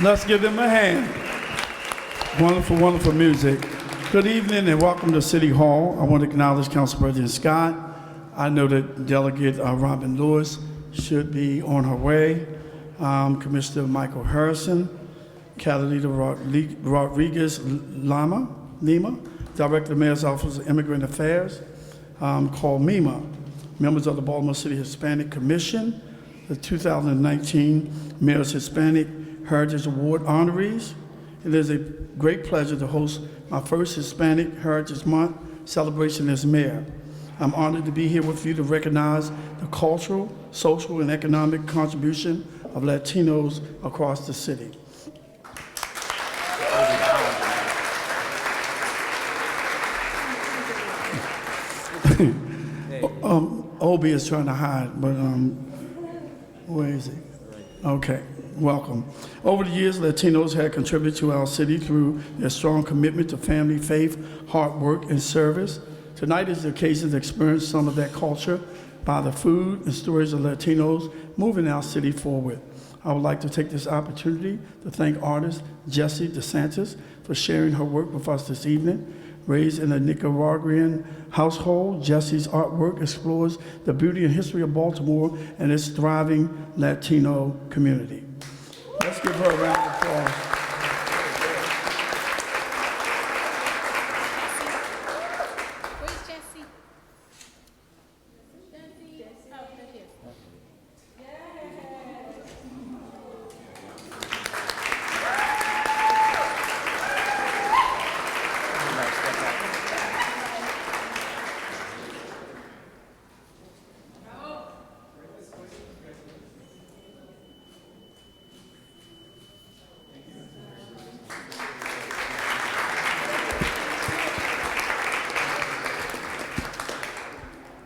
Let's give them a hand. Wonderful, wonderful music. Good evening and welcome to City Hall. I want to acknowledge Council President Scott. I know that Delegate Robin Lewis should be on her way. Commissioner Michael Harrison, Catalina Rodriguez Lima, Director of the Mayor's Office of Immigrant Affairs, called MEMA, members of the Baltimore City Hispanic Commission, the 2019 Mayor's Hispanic Heritage Award honorees. It is a great pleasure to host my first Hispanic Heritage Month celebration as mayor. I'm honored to be here with you to recognize the cultural, social, and economic contribution of Latinos across the city. Obi is trying to hide, but where is he? Okay, welcome. Over the years, Latinos have contributed to our city through their strong commitment to family, faith, hard work, and service. Tonight is the occasion to experience some of that culture by the food and stories of Latinos moving our city forward. I would like to take this opportunity to thank artist Jessie DeSantis for sharing her work with us this evening. Raised in a Nicaraguan household, Jessie's artwork explores the beauty and history of Baltimore and its thriving Latino community. Let's give her a round of applause. Where's Jessie?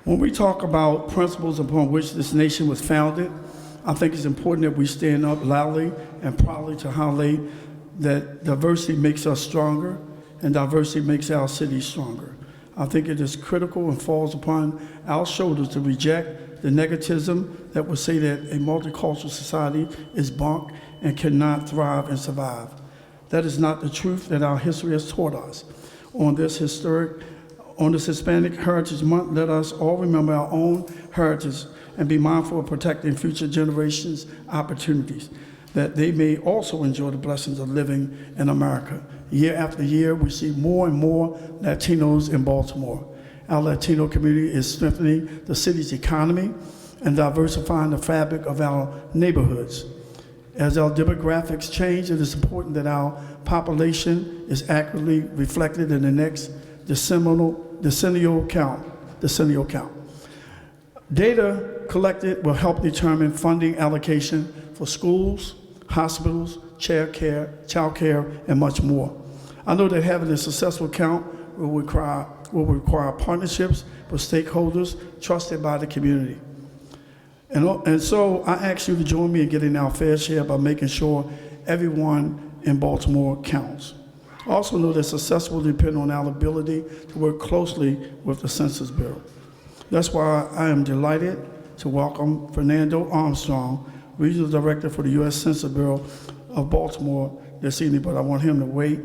When we talk about principles upon which this nation was founded, I think it's important that we stand up loudly and proudly to highlight that diversity makes us stronger and diversity makes our city stronger. I think it is critical and falls upon our shoulders to reject the negativism that would say that a multicultural society is bunk and cannot thrive and survive. That is not the truth that our history has taught us. On this Hispanic Heritage Month, let us all remember our own heritage and be mindful of protecting future generations' opportunities, that they may also enjoy the blessings of living in America. Year after year, we see more and more Latinos in Baltimore. Our Latino community is strengthening the city's economy and diversifying the fabric of our neighborhoods. As our demographics change, it is important that our population is accurately reflected in the next decennial count. Data collected will help determine funding allocation for schools, hospitals, child care, and much more. I know that having a successful count will require partnerships with stakeholders trusted by the community. And so I ask you to join me in getting our fair share by making sure everyone in Baltimore counts. Also know that success will depend on our ability to work closely with the Census Bureau. That's why I am delighted to welcome Fernando Armstrong, Regional Director for the U.S. Census Bureau of Baltimore this evening, but I want him to wait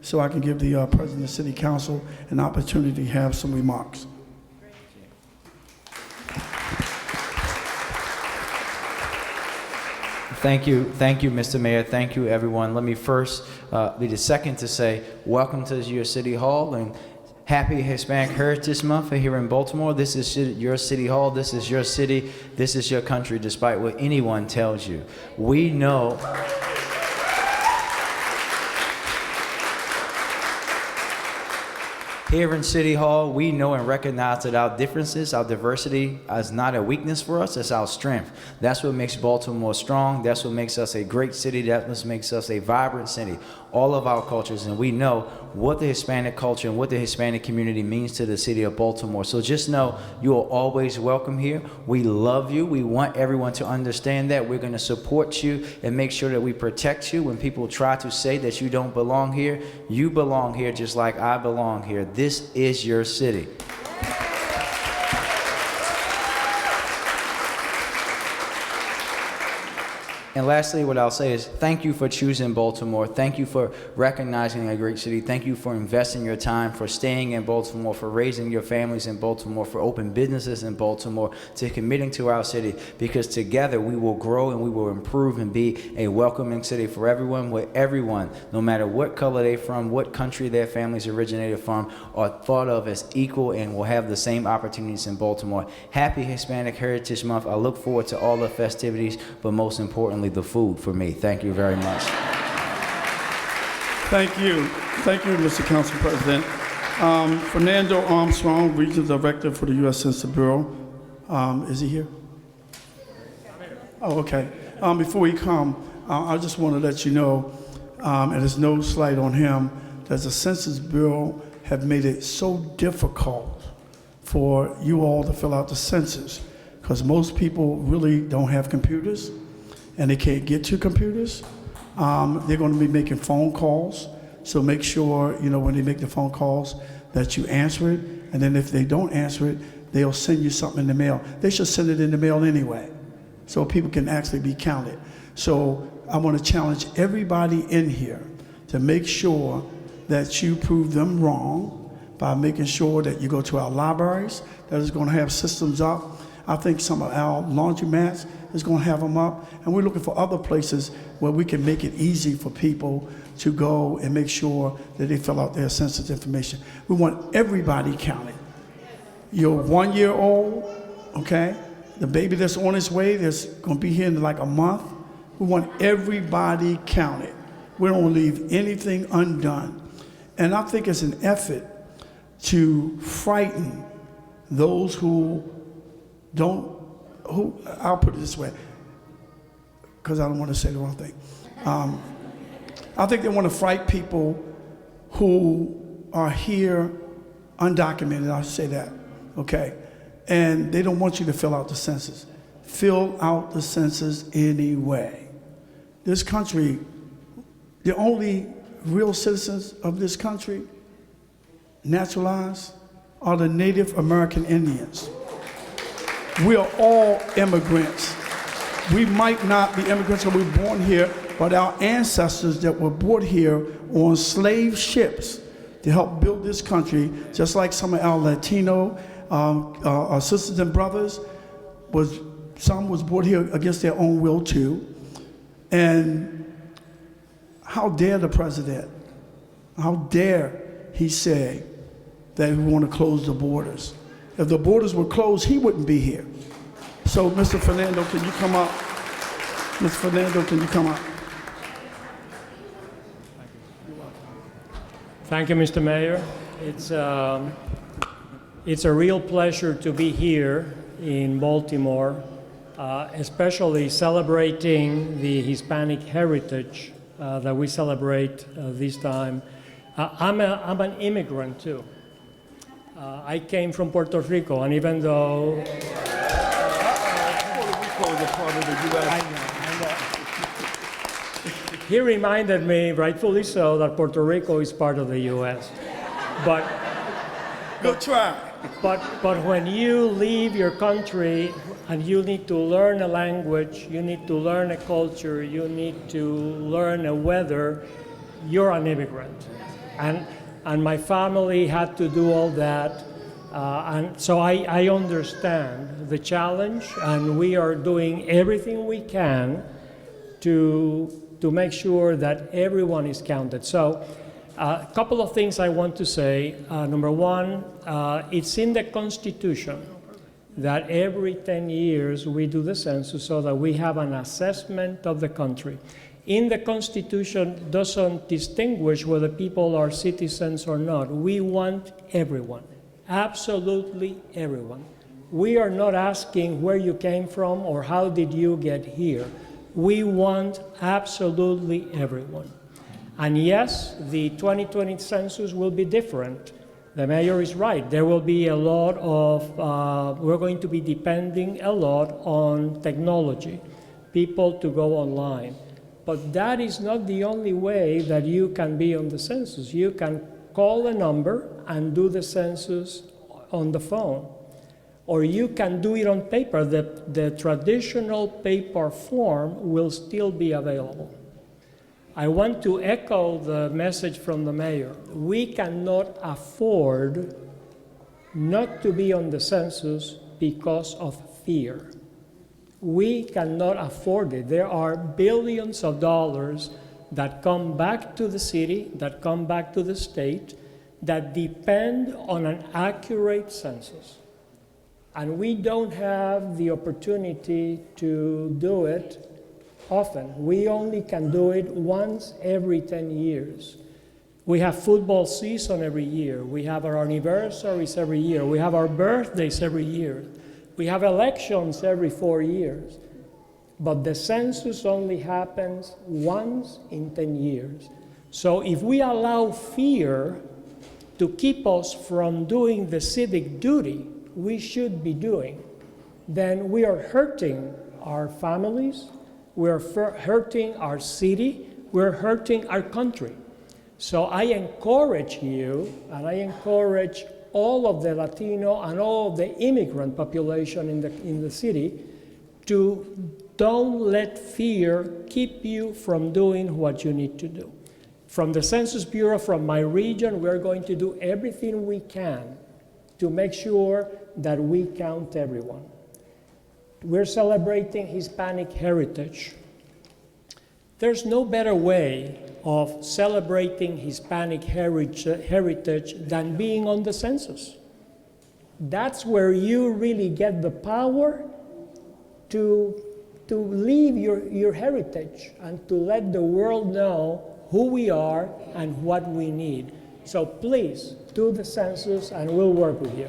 so I can give the President of the City Council an opportunity to have some remarks. Thank you, Mr. Mayor. Thank you, everyone. Let me first be the second to say welcome to your City Hall and happy Hispanic Heritage Month here in Baltimore. This is your City Hall. This is your city. This is your country, despite what anyone tells you. We know. Here in City Hall, we know and recognize that our differences, our diversity is not a weakness for us, it's our strength. That's what makes Baltimore strong. That's what makes us a great city. That's what makes us a vibrant city. All of our cultures, and we know what the Hispanic culture and what the Hispanic community means to the city of Baltimore. So just know you are always welcome here. We love you. We want everyone to understand that. We're going to support you and make sure that we protect you. When people try to say that you don't belong here, you belong here just like I belong here. This is your city. And lastly, what I'll say is thank you for choosing Baltimore. Thank you for recognizing a great city. Thank you for investing your time, for staying in Baltimore, for raising your families in Baltimore, for opening businesses in Baltimore, to committing to our city, because together we will grow and we will improve and be a welcoming city for everyone, where everyone, no matter what color they're from, what country their families originated from, are thought of as equal and will have the same opportunities in Baltimore. Happy Hispanic Heritage Month. I look forward to all the festivities, but most importantly, the food for me. Thank you very much. Thank you. Thank you, Mr. Council President. Fernando Armstrong, Regional Director for the U.S. Census Bureau. Is he here? Oh, okay. Before he come, I just want to let you know, and there's no slight on him, that the Census Bureau have made it so difficult for you all to fill out the census, because most people really don't have computers and they can't get to computers. They're going to be making phone calls, so make sure, you know, when they make the phone calls that you answer it, and then if they don't answer it, they'll send you something in the mail. They should send it in the mail anyway, so people can actually be counted. So I want to challenge everybody in here to make sure that you prove them wrong by making sure that you go to our libraries that is going to have systems up. I think some of our laundromats is going to have them up, and we're looking for other places where we can make it easy for people to go and make sure that they fill out their census information. We want everybody counted. You're 1 year old, okay? The baby that's on its way, that's going to be here in like a month. We want everybody counted. We don't leave anything undone. And I think it's an effort to frighten those who I'll put it this way, because I don't want to say the wrong thing. I think they want to frighten people who are here undocumented, I'll say that, okay? And they don't want you to fill out the census. Fill out the census anyway. This country, the only real citizens of this country, naturalized, are the Native American Indians. We are all immigrants. We might not be immigrants because we were born here, but our ancestors that were brought here on slave ships to help build this country, just like some of our Latino our sisters and brothers, some was brought here against their own will too. And how dare the president, how dare he say that we want to close the borders? If the borders were closed, he wouldn't be here. So, Mr. Fernando, can you come up? Mr. Fernando, can you come up? Thank you, Mr. Mayor. It's a real pleasure to be here in Baltimore, especially celebrating the Hispanic heritage that we celebrate this time. I'm an immigrant too. I came from Puerto Rico, and even though he reminded me, rightfully so, that Puerto Rico is part of the U.S. But Good try. But when you leave your country and you need to learn a language, you need to learn a culture, you need to learn a weather, you're an immigrant. And my family had to do all that. And so I understand the challenge, and we are doing everything we can to make sure that everyone is counted. So a couple of things I want to say. Number one, it's in the Constitution that every 10 years we do the census so that we have an assessment of the country. In the Constitution doesn't distinguish whether people are citizens or not. We want everyone, absolutely everyone. We are not asking where you came from or how did you get here. We want absolutely everyone. And yes, the 2020 census will be different. The mayor is right. There will be a lot of, we're going to be depending a lot on technology, people to go online. But that is not the only way that you can be on the census. You can call a number and do the census on the phone. or you can do it on paper. The traditional paper form will still be available. I want to echo the message from the mayor. We cannot afford not to be on the census because of fear. We cannot afford it. There are billions of dollars that come back to the city, that come back to the state, that depend on an accurate census. And we don't have the opportunity to do it often. We only can do it once every 10 years. We have football season every year. We have our anniversaries every year. We have our birthdays every year. We have elections every 4 years. But the census only happens once in 10 years. So if we allow fear to keep us from doing the civic duty we should be doing, then we are hurting our families, we're hurting our city, we're hurting our country. So I encourage you, and I encourage all of the Latino and all of the immigrant population in the city to don't let fear keep you from doing what you need to do. From the Census Bureau, from my region, we're going to do everything we can to make sure that we count everyone. We're celebrating Hispanic heritage. There's no better way of celebrating Hispanic heritage than being on the census. That's where you really get the power to live your heritage and to let the world know who we are and what we need. So please do the census and we'll work with you.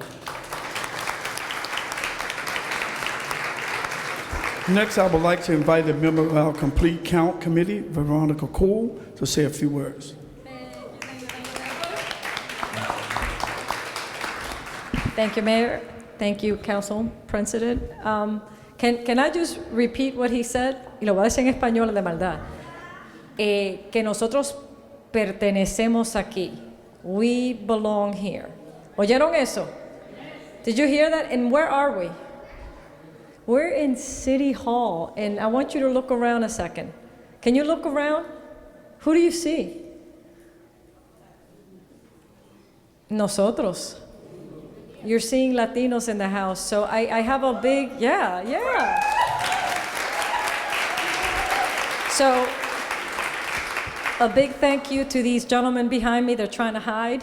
Next, I would like to invite a member of our Complete Count Committee, Veronica Cool, to say a few words. Thank you, Mayor. Thank you, Council President. Can I just repeat what he said? Y lo voy a decir en español de maldad. Que nosotros pertenecemos aquí. We belong here. ¿Oyeron eso? Did you hear that? And where are we? We're in City Hall, and I want you to look around a second. Can you look around? Who do you see? Nosotros. You're seeing Latinos in the house, so I have a big, yeah. So, a big thank you to these gentlemen behind me. They're trying to hide.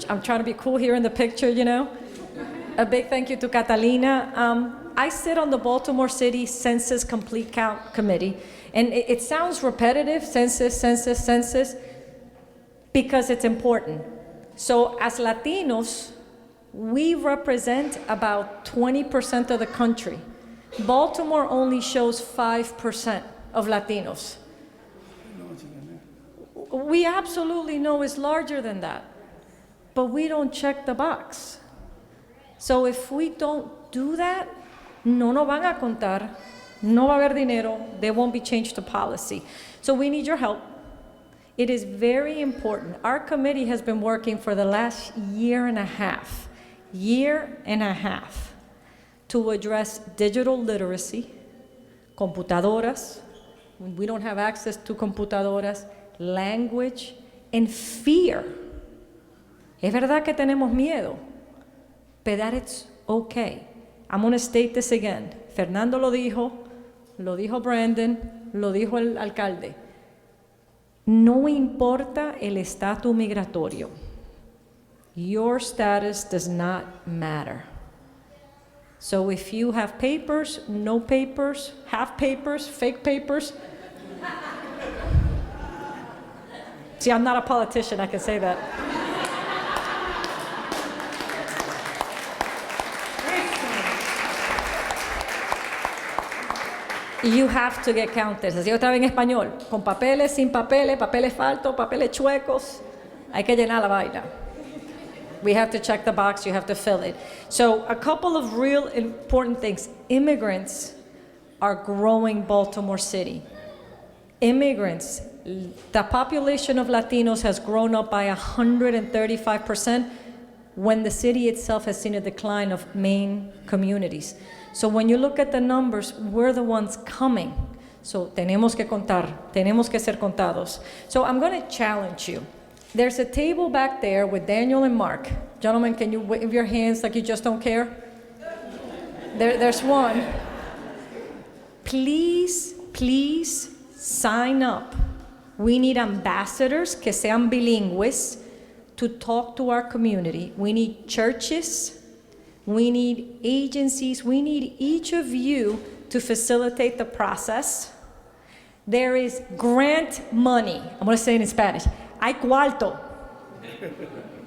I'm trying to be cool here in the picture, you know. A big thank you to Catalina. I sit on the Baltimore City Census Complete Count Committee, and it sounds repetitive, census, because it's important. So as Latinos, we represent about 20% of the country. Baltimore only shows 5% of Latinos. We absolutely know it's larger than that, but we don't check the box. So if we don't do that, no nos van a contar, no va a haber dinero, there won't be change to policy. So we need your help. It is very important. Our committee has been working for the last year and a half to address digital literacy, computadoras, when we don't have access to computadoras, language, and fear. Es verdad que tenemos miedo, but that it's okay. I'm going to state this again. Fernando lo dijo Brandon, lo dijo el alcalde. No importa el estatus migratorio. Your status does not matter. So if you have papers, no papers, half papers, fake papers. See, I'm not a politician, I can say that. You have to get counted. Así otra vez en español. Con papeles, sin papeles, papeles faltos, papeles chuecos. Hay que llenar la vaina. We have to check the box. You have to fill it. So a couple of real important things. Immigrants are growing Baltimore City. Immigrants, the population of Latinos has grown up by 135%. when the city itself has seen a decline of main communities. So when you look at the numbers, we're the ones coming. So tenemos que contar, tenemos que ser contados. So I'm going to challenge you. There's a table back there with Daniel and Mark. Gentlemen, can you wave your hands like you just don't care? There's one. Please, please sign up. We need ambassadors que sean bilingües to talk to our community. We need churches. We need agencies. We need each of you to facilitate the process. There is grant money. I'm going to say it in Spanish. Hay cuarto.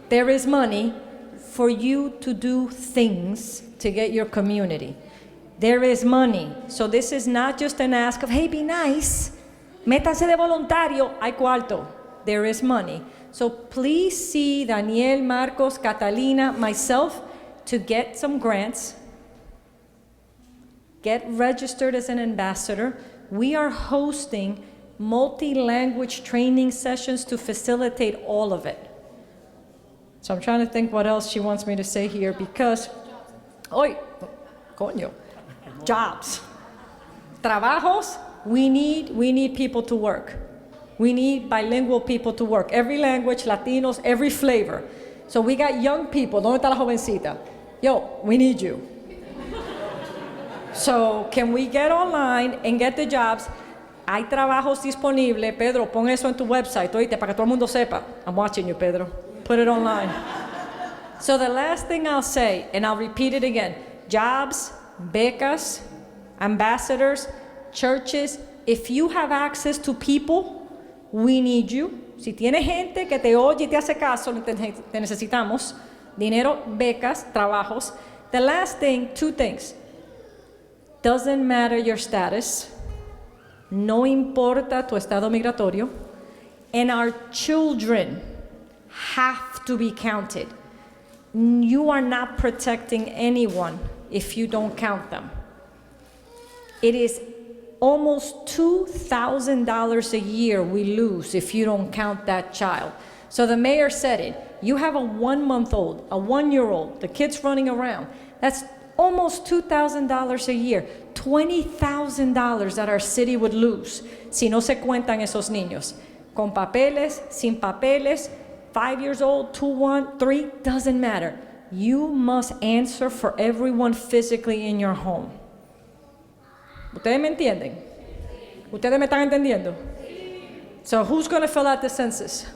There is money for you to do things to get your community. There is money. So this is not just an ask of, hey, be nice. Métanse de voluntario. Hay cuarto. There is money. So please see Daniel, Marcos, Catalina, myself to get some grants. Get registered as an ambassador. We are hosting multi-language training sessions to facilitate all of it. So I'm trying to think what else she wants me to say here because, oy, coño, jobs, trabajos, we need people to work. We need bilingual people to work. Every language, Latinos, every flavor. So we got young people. ¿Dónde está la jovencita? Yo, we need you. So can we get online and get the jobs? Hay trabajos disponibles. Pedro, pon eso en tu website, oíste, para que todo el mundo sepa. I'm watching you, Pedro. Put it online. So the last thing I'll say, and I'll repeat it again, jobs, becas, ambassadors, churches, if you have access to people, we need you. Si tienes gente que te oye y te hace caso, te necesitamos. Dinero, becas, trabajos. The last thing, two things. Doesn't matter your status. No importa tu estado migratorio. And our children have to be counted. You are not protecting anyone if you don't count them. It is almost $2,000 a year we lose if you don't count that child. So the mayor said it. You have a 1-month-old, a 1-year-old, the kid's running around. That's almost $2,000 a year. $20,000 that our city would lose si no se cuentan esos niños. Con papeles, sin papeles, 5 years old, 2, 1, 3, doesn't matter. You must answer for everyone physically in your home. ¿Ustedes me entienden? ¿Ustedes me están entendiendo? So who's going to fill out the census?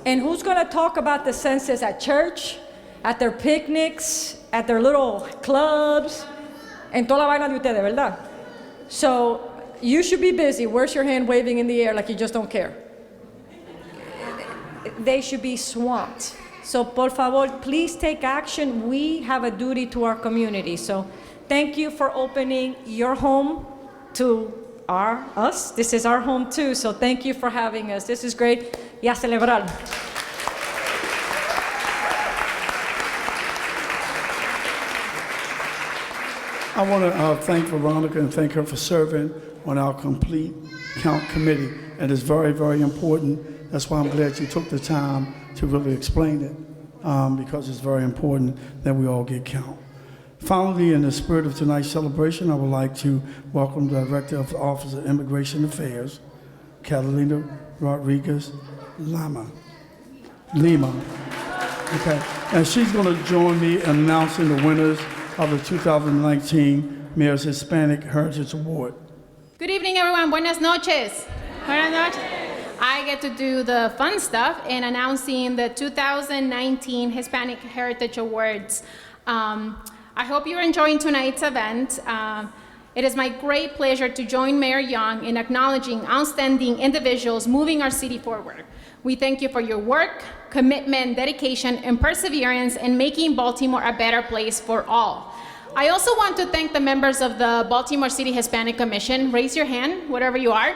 And who's going to talk about the census at church, at their picnics, at their little clubs, en toda la vaina de ustedes, ¿verdad? So you should be busy. Where's your hand waving in the air like you just don't care? They should be swamped. So por favor, please take action. We have a duty to our community. So thank you for opening your home to us. This is our home too. So thank you for having us. This is great. Y a celebrar. I want to thank Veronica and thank her for serving on our complete count committee. And it's very, very important. That's why I'm glad you took the time to really explain it, because it's very important that we all get count. Finally, in the spirit of tonight's celebration, I would like to welcome the Director of the Office of Immigration Affairs, Catalina Rodriguez Lima. Okay, and she's going to join me in announcing the winners of the 2019 Mayor's Hispanic Heritage Award. Good evening, everyone. Buenas noches. Buenas noches. I get to do the fun stuff in announcing the 2019 Hispanic Heritage Awards. I hope you're enjoying tonight's event. It is my great pleasure to join Mayor Young in acknowledging outstanding individuals moving our city forward. We thank you for your work, commitment, dedication, and perseverance in making Baltimore a better place for all. I also want to thank the members of the Baltimore City Hispanic Commission. Raise your hand, wherever you are.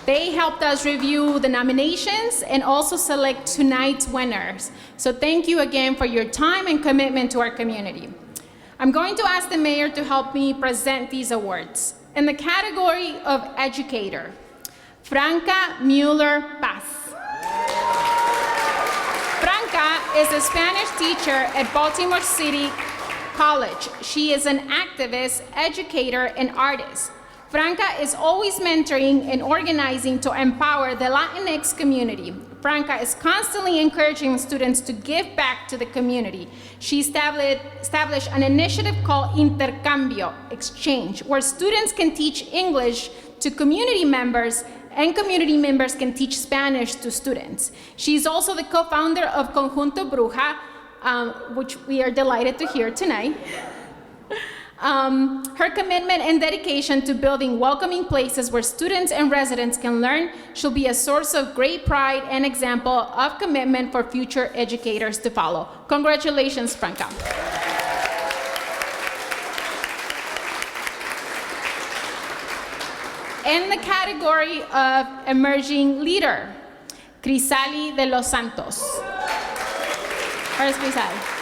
They helped us review the nominations and also select tonight's winners. So thank you again for your time and commitment to our community. I'm going to ask the mayor to help me present these awards. In the category of educator, Franca Mueller Paz. Franca is a Spanish teacher at Baltimore City College. She is an activist, educator, and artist. Franca is always mentoring and organizing to empower the Latinx community. Franca is constantly encouraging students to give back to the community. She established an initiative called Intercambio, exchange, where students can teach English to community members and community members can teach Spanish to students. She's also the co-founder of Conjunto Bruja, which we are delighted to hear tonight. Her commitment and dedication to building welcoming places where students and residents can learn should be a source of great pride and example of commitment for future educators to follow. Congratulations, Franca. In the category of emerging leader, Crisali de los Santos. Where's Crisali?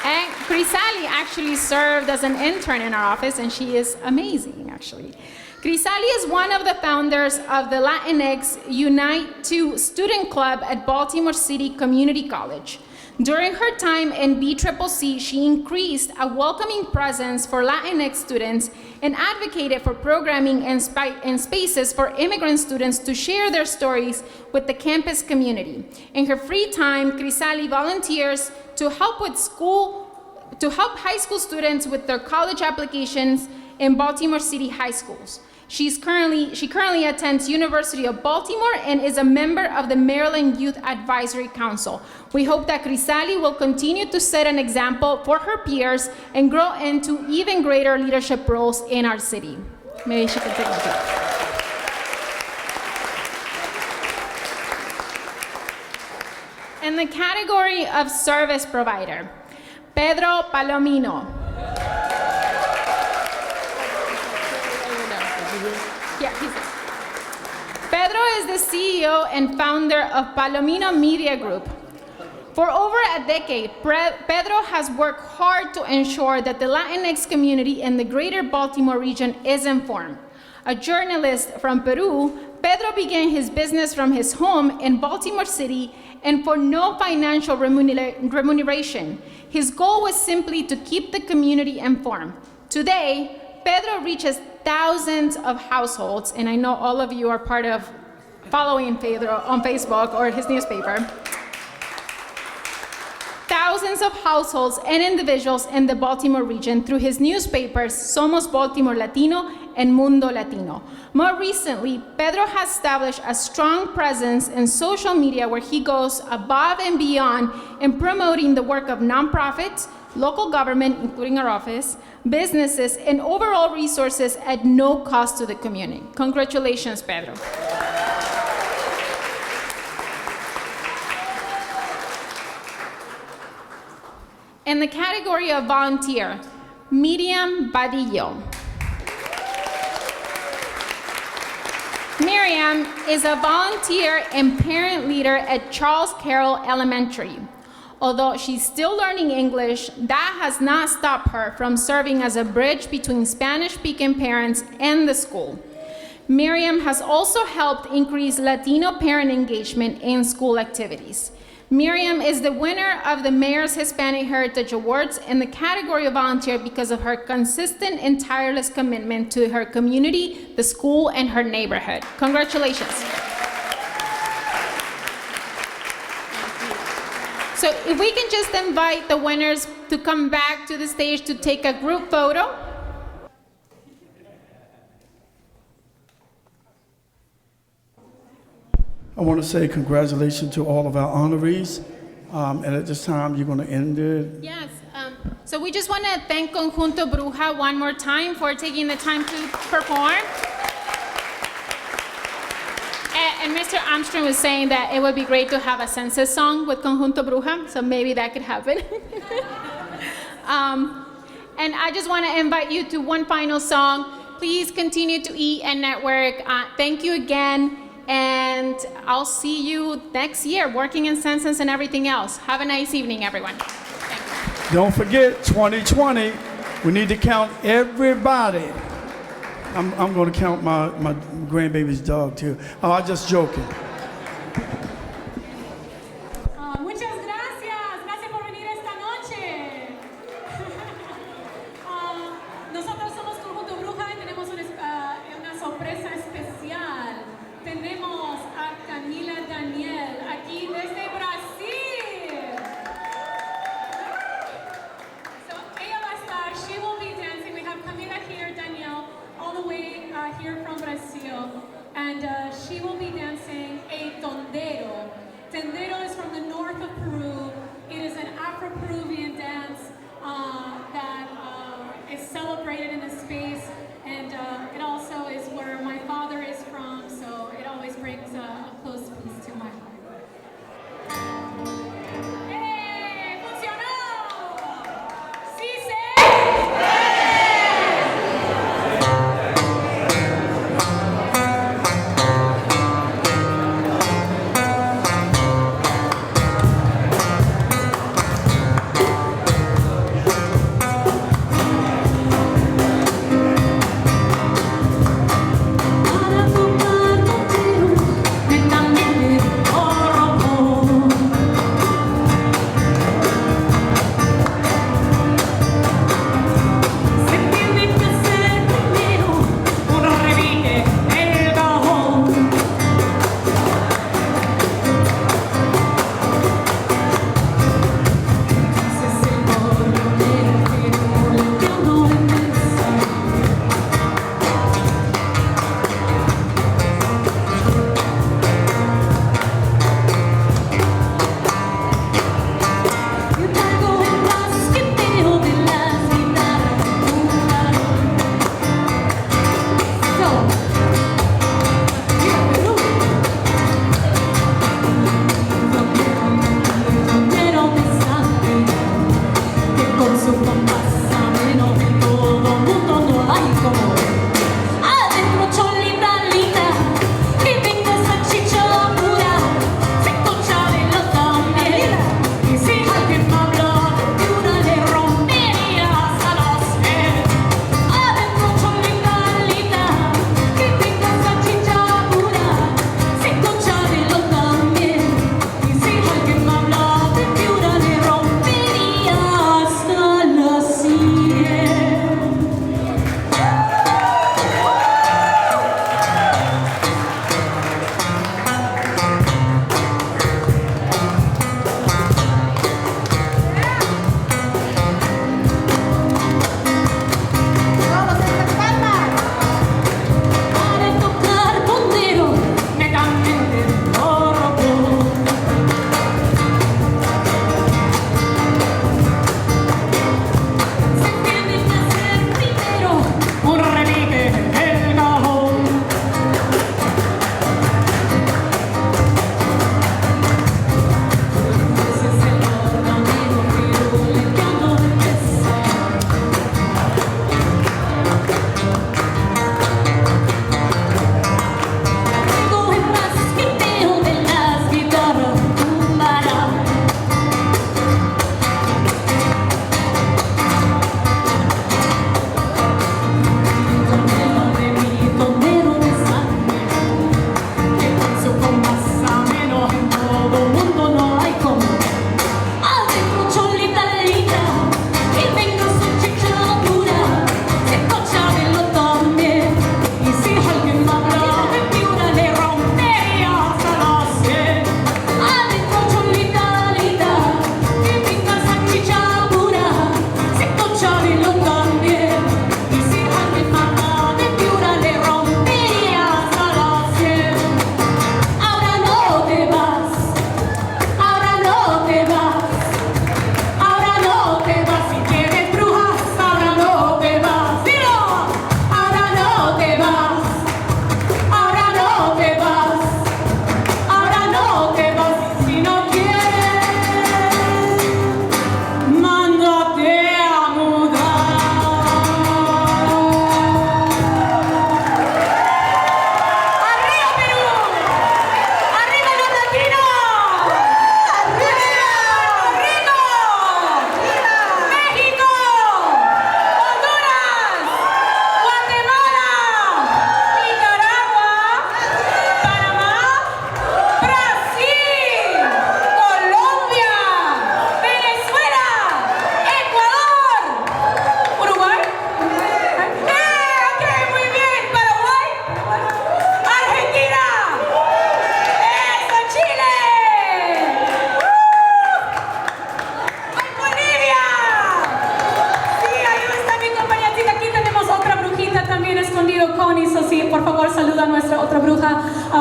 And Crisali actually served as an intern in our office, and she is amazing, actually. Crisali is one of the founders of the Latinx Unite 2 student club at Baltimore City Community College. During her time in BCCC, she increased a welcoming presence for Latinx students and advocated for programming and spaces for immigrant students to share their stories with the campus community. In her free time, Crisali volunteers to help high school students with their college applications in Baltimore City high schools. She currently attends University of Baltimore and is a member of the Maryland Youth Advisory Council. We hope that Crisali will continue to set an example for her peers and grow into even greater leadership roles in our city. Maybe she can take a job. In the category of service provider, Pedro Palomino. Pedro is the CEO and founder of Palomino Media Group. For over a decade, Pedro has worked hard to ensure that the Latinx community in the greater Baltimore region is informed. A journalist from Peru, Pedro began his business from his home in Baltimore City and for no financial remuneration. His goal was simply to keep the community informed. Today, Pedro reaches thousands of households, and I know all of you are part of following Pedro on Facebook or his newspaper. Thousands of households and individuals in the Baltimore region through his newspapers, Somos Baltimore Latino and Mundo Latino. More recently, Pedro has established a strong presence in social media where he goes above and beyond in promoting the work of nonprofits, local government, including our office, businesses, and overall resources at no cost to the community. Congratulations, Pedro. In the category of volunteer, Miriam Badillo. Miriam is a volunteer and parent leader at Charles Carroll Elementary. Although she's still learning English, that has not stopped her from serving as a bridge between Spanish-speaking parents and the school. Miriam has also helped increase Latino parent engagement in school activities. Miriam is the winner of the Mayor's Hispanic Heritage Awards in the category of volunteer because of her consistent and tireless commitment to her community, the school, and her neighborhood. Congratulations. So if we can just invite the winners to come back to the stage to take a group photo. I want to say congratulations to all of our honorees. And at this time, you're going to end it. Yes. So we just want to thank Conjunto Bruja one more time for taking the time to perform. And Mr. Armstrong was saying that it would be great to have a census song with Conjunto Bruja, so maybe that could happen. And I just want to invite you to one final song. Please continue to eat and network. Thank you again. And I'll see you next year working in census and everything else. Have a nice evening, everyone. Don't forget, 2020, we need to count everybody. I'm going to count my grandbaby's dog too. Oh, I'm just joking. Muchas gracias. Gracias por venir esta noche. Nosotros somos Conjunto Bruja y tenemos una sorpresa especial. Tenemos a Camila Daniel aquí desde Brasil. So ella va a estar, she will be dancing. We have Camila here, Daniel, all the way here from Brazil. And she will be dancing a tondero. Tondero is from the north of Peru. It is an Afro-Peruvian dance that is celebrated in the space, and it also is where my father is from, so it always brings a close piece to my heart. ¡Hey! ¡Funcionó! ¡Sí se!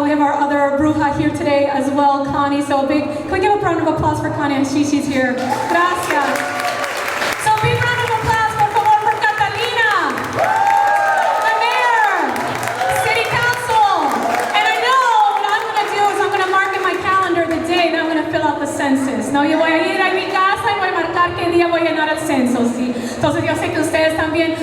We have our other bruja here today as well, Connie. So big, can we give a round of applause for Connie? And she's here. Gracias. So big round of applause, por favor, for Catalina, the mayor, city council. And I know what I'm going to do is I'm going to mark in my calendar the day that I'm going to fill out the census. No, yo voy a ir a mi casa y voy a marcar qué día voy a llenar el censo, ¿sí? Entonces yo sé que ustedes también.